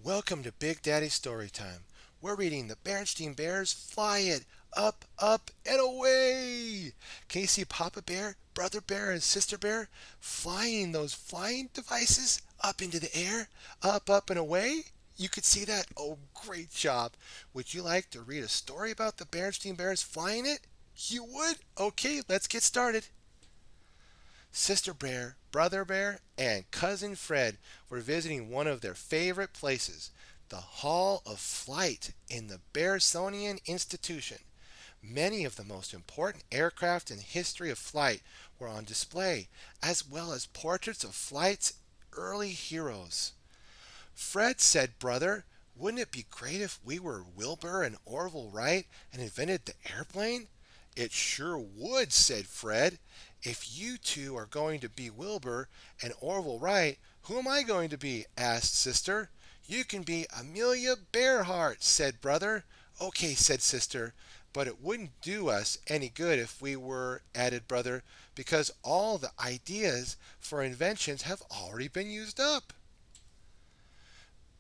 Welcome to Big Daddy Storytime. We're reading the Berenstain Bears Fly It Up, Up, and Away. Can you see Papa Bear, Brother Bear, and Sister Bear flying those flying devices up into the air, up, and away? You could see that? Oh, great job. Would you like to read a story about the Berenstain Bears flying it? You would? Okay, let's get started. Sister Bear, Brother Bear, and Cousin Fred were visiting one of their favorite places, the Hall of Flight in the Berenstain Institution. Many of the most important aircraft in the history of flight were on display, as well as portraits of flight's early heroes. Fred said, Brother, wouldn't it be great if we were Wilbur and Orville Wright and invented the airplane? It sure would, said Fred. If you two are going to be Wilbur and Orville Wright, who am I going to be? Asked Sister. You can be Amelia Bearheart, said Brother. Okay, said Sister, but it wouldn't do us any good if we were, added Brother, because all the ideas for inventions have already been used up.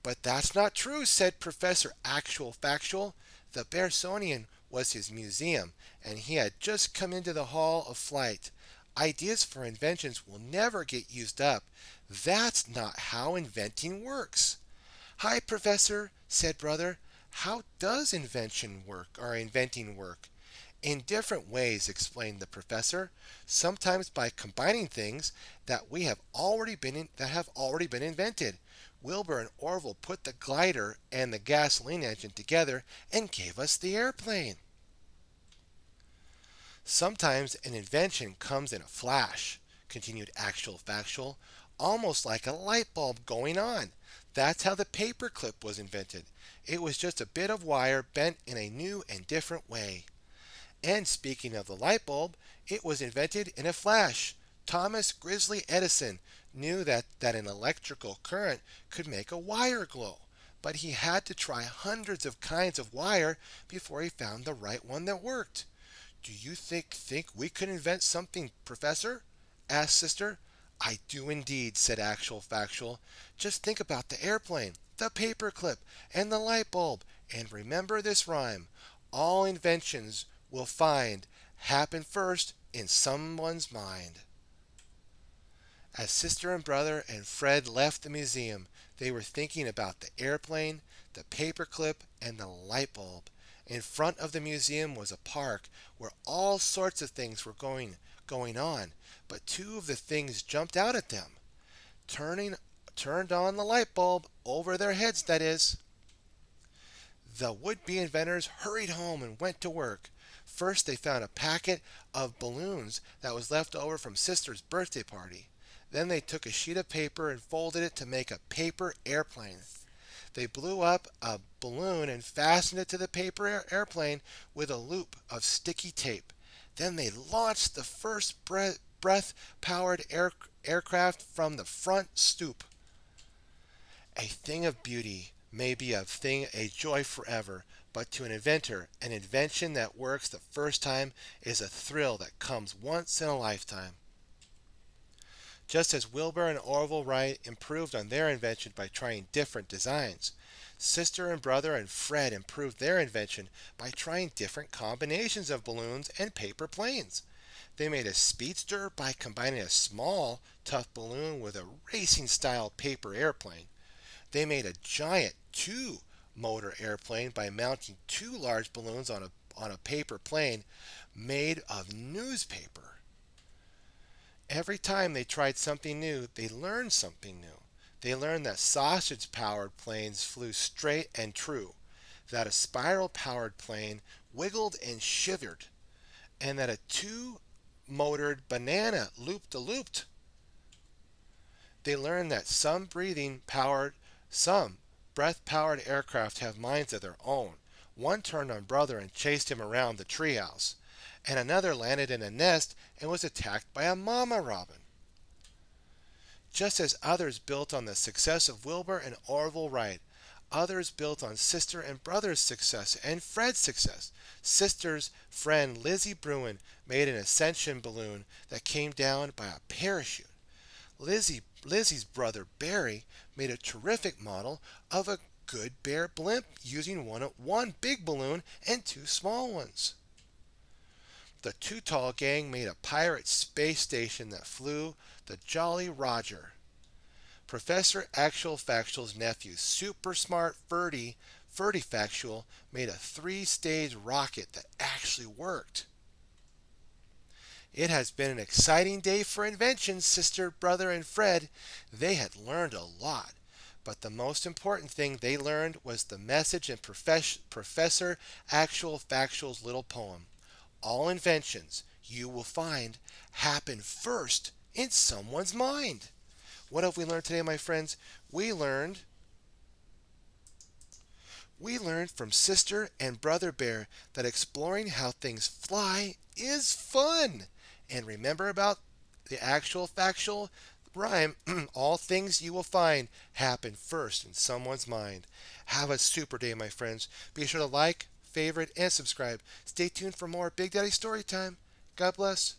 But that's not true, said Professor Actual Factual. The Berenstain was his museum, and he had just come into the Hall of Flight. Ideas for inventions will never get used up. That's not how inventing works. Hi, Professor, said Brother. How does invention work, or inventing work? In different ways, explained the professor, sometimes by combining things that have already been invented. Wilbur and Orville put the glider and the gasoline engine together and gave us the airplane. Sometimes an invention comes in a flash, continued Actual Factual, almost like a light bulb going on. That's how the paperclip was invented. It was just a bit of wire bent in a new and different way. And speaking of the light bulb, it was invented in a flash. Thomas Grizzly Edison knew that an electrical current could make a wire glow, but he had to try hundreds of kinds of wire before he found the right one that worked. Do you think we could invent something, Professor? Asked Sister. I do indeed, said Actual Factual. Just think about the airplane, the paperclip, and the light bulb, and remember this rhyme. All inventions will find happen first in someone's mind. As Sister and Brother and Fred left the museum, they were thinking about the airplane, the paperclip, and the light bulb. In front of the museum was a park where all sorts of things were going on, but two of the things jumped out at them. Turning turned on the light bulb over their heads, that is. The would-be inventors hurried home and went to work. First, they found a packet of balloons that was left over from Sister's birthday party. Then they took a sheet of paper and folded it to make a paper airplane. They blew up a balloon and fastened it to the paper airplane with a loop of sticky tape. Then they launched the first breath-powered aircraft from the front stoop. A thing of beauty may be a joy forever, but to an inventor, an invention that works the first time is a thrill that comes once in a lifetime. Just as Wilbur and Orville Wright improved on their invention by trying different designs, Sister and Brother and Fred improved their invention by trying different combinations of balloons and paper planes. They made a speedster by combining a small, tough balloon with a racing-style paper airplane. They made a giant two-motor airplane by mounting two large balloons on a paper plane made of newspaper. Every time they tried something new, they learned something new. They learned that sausage-powered planes flew straight and true, that a spiral-powered plane wiggled and shivered, and that a two-motored banana looped-a-looped. They learned that some breath-powered aircraft have minds of their own. One turned on Brother and chased him around the treehouse, and another landed in a nest and was attacked by a mama robin. Just as others built on the success of Wilbur and Orville Wright, others built on Sister and Brother's success and Fred's success. Sister's friend Lizzie Bruin made an ascension balloon that came down by a parachute. Lizzie's brother Barry made a terrific model of a good bear blimp using one big balloon and two small ones. The Too Tall Gang made a pirate space station that flew the Jolly Roger. Professor Actual Factual's nephew, super smart Ferdy Factual, made a three-stage rocket that actually worked. It has been an exciting day for invention, sister, brother, and Fred. They had learned a lot, but the most important thing they learned was the message in Professor Actual Factual's little poem. All inventions, you will find, happen first in someone's mind. What have we learned today, my friends? We learned from Sister and Brother Bear that exploring how things fly is fun. And remember about the actual factual rhyme, all things you will find happen first in someone's mind. Have a super day, my friends. Be sure to like, favorite, and subscribe. Stay tuned for more Big Daddy Story Time. God bless.